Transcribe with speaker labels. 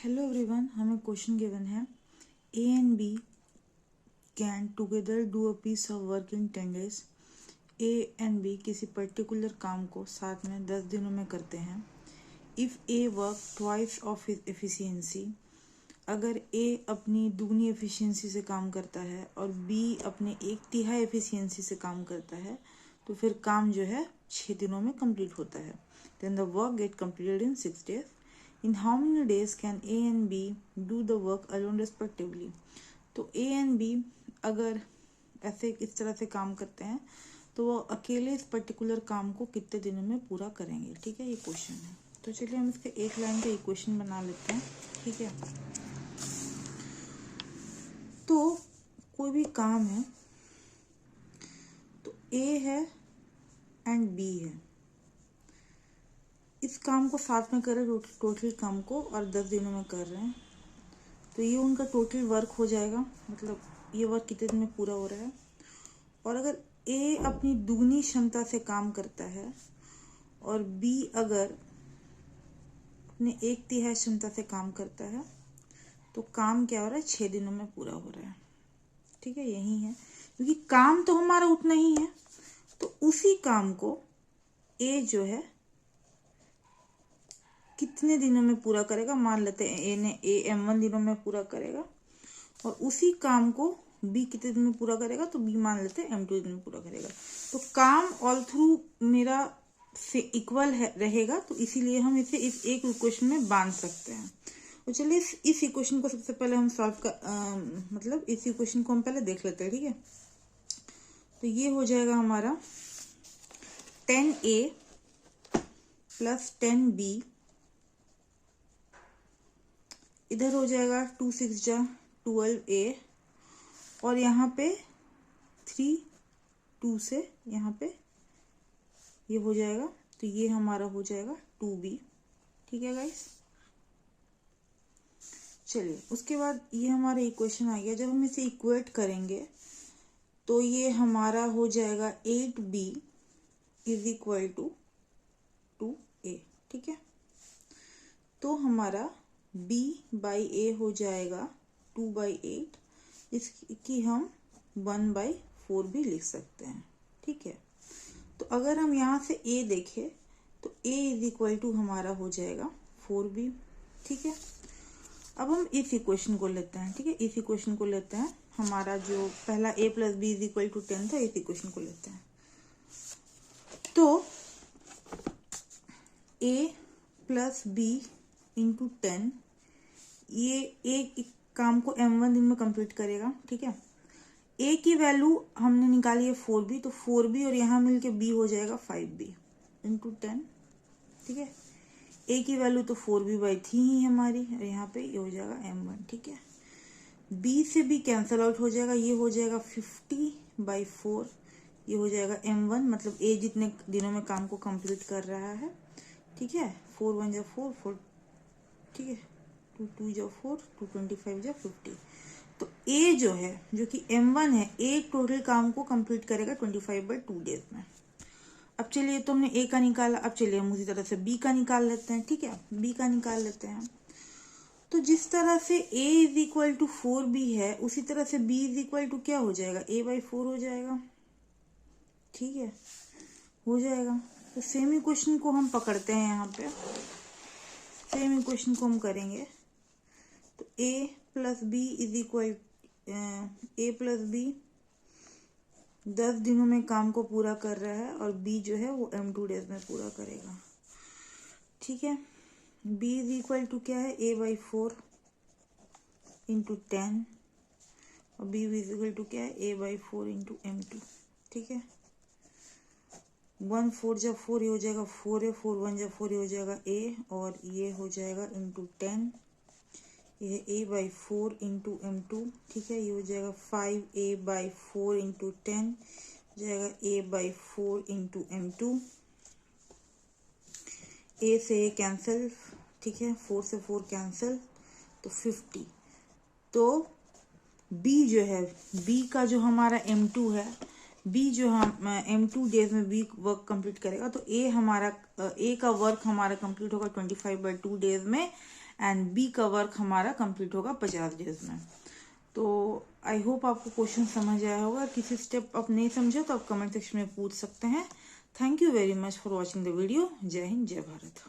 Speaker 1: Hello everyone, हमें question given है A and B can together do a piece of work in 10 days। A and B किसी particular काम को साथ में 10 दिनों में करते हैं। If A work twice of his efficiency, अगर ए अपनी दुगनी एफिशिएंसी से काम करता है और बी अपने 1/3 एफिशिएंसी से काम करता है, तो फिर काम जो है 6 दिनों में कंप्लीट होता है। Then the work get completed in 6 days। In how many days can A and B do the work alone respectively? तो A and B अगर ऐसे इस तरह से काम करते हैं तो वो अकेले इस पर्टिकुलर काम को कितने दिनों में पूरा करेंगे। ठीक है, ये क्वेश्चन है। तो चलिए हम इसके एक लाइन का इक्वेशन बना लेते हैं। ठीक है, तो कोई भी काम है तो A है एंड B है, इस काम को साथ में कर रहे हैं, टोटल काम को, और 10 दिनों में कर रहे हैं, तो ये उनका टोटल वर्क हो जाएगा। मतलब ये वर्क कितने दिन में पूरा हो रहा है। और अगर ए अपनी दुगनी क्षमता से काम करता है और बी अगर अपने 1/3 क्षमता से काम करता है, तो काम क्या हो रहा है, 6 दिनों में पूरा हो रहा है। ठीक है, यही है, क्योंकि काम तो हमारा उतना ही है, तो उसी काम को ए जो है कितने दिनों में पूरा करेगा। मान लेते हैं ए ने M1 दिनों में पूरा करेगा और उसी काम को बी कितने दिन में पूरा करेगा, तो बी मान लेते हैं M2 दिन में पूरा करेगा। तो काम ऑल थ्रू मेरा से इक्वल रहेगा, तो इसीलिए हम इसे इस एक इक्वेशन में बांध सकते हैं। तो चलिए इस इक्वेशन को सबसे पहले हम सॉल्व मतलब इस इक्वेशन को हम पहले देख लेते हैं। ठीक है, तो ये हो जाएगा हमारा 10A प्लस 10B, इधर हो जाएगा 2 6 जा 12A, और यहाँ पे 3 2 से यहाँ पे ये हो जाएगा, तो ये हमारा हो जाएगा 2B। ठीक है गाइस, चलिए उसके बाद ये हमारा इक्वेशन आ गया। जब हम इसे इक्वेट करेंगे तो ये हमारा हो जाएगा 8B is equal to 2A। ठीक है, तो हमारा B बाई A हो जाएगा 2/8, इसकी हम 1/4 भी लिख सकते हैं। ठीक है, तो अगर हम यहाँ से A देखें तो A इज इक्वल टू हमारा हो जाएगा 4B। ठीक है, अब हम इस इक्वेशन को लेते हैं। ठीक है, इस इक्वेशन को लेते हैं, हमारा जो पहला A plus B is equal to 10 था, इस इक्वेशन को लेते हैं। तो A प्लस B इंटू 10, ये एक काम को M1 दिन में कंप्लीट करेगा। ठीक है, A की वैल्यू हमने निकाली है 4B, तो 4B और यहाँ मिलके B हो जाएगा 5B इंटू 10। ठीक है, A की वैल्यू तो 4B/3 ही हमारी, और यहाँ पे ये हो जाएगा M1। ठीक है, B से B कैंसल आउट हो जाएगा, ये हो जाएगा 50/4, ये हो जाएगा M1, मतलब A जितने दिनों में काम को कंप्लीट कर रहा है। ठीक है, 4 1 जा 4, ठीक है, 2 2 जा 4, 2 25 जा 50। तो A जो है, जो कि M1 है, A टोटल काम को कंप्लीट करेगा 25/2 डेज में। अब चलिए, तो हमने A का निकाला, अब चलिए हम उसी तरह से B का निकाल लेते हैं। ठीक है, B का निकाल लेते हैं। तो जिस तरह से A is equal to 4B है, उसी तरह से B इज इक्वल टू क्या हो जाएगा, A/4 हो जाएगा। ठीक है, हो जाएगा। तो सेम इक्वेशन को हम पकड़ते हैं, यहाँ पे सेम इक्वेशन को हम करेंगे। तो A plus B is equal A plus B 10 दिनों में काम को पूरा कर रहा है, और B जो है वो M2 डेज में पूरा करेगा। ठीक है, B इज इक्वल टू क्या है, A/4 इंटू 10, और B इज इक्वल टू क्या है, A/4 इंटू M2। ठीक है, 1 4 जा 4, ये हो जाएगा 4 है, 4 1 जा 4, ये हो जाएगा A, और ये हो जाएगा इंटू 10, ये A/4 इंटू M2। ठीक है, ये हो जाएगा 5A/4 इंटू 10, जाएगा A/4 इंटू M2। A से A कैंसिल, ठीक है, 4 से 4 कैंसिल, तो 50। तो B जो है, B का जो हमारा M2 है, B जो हम M2 डेज में B वर्क कंप्लीट करेगा, तो A का वर्क हमारा कंप्लीट होगा 25/2 डेज में, एंड बी का वर्क हमारा कंप्लीट होगा 50 डेज में। तो आई होप आपको क्वेश्चन समझ आया होगा। किसी स्टेप आप नहीं समझे तो आप कमेंट सेक्शन में पूछ सकते हैं। Thank you very much for watching the video. जय हिंद, जय भारत।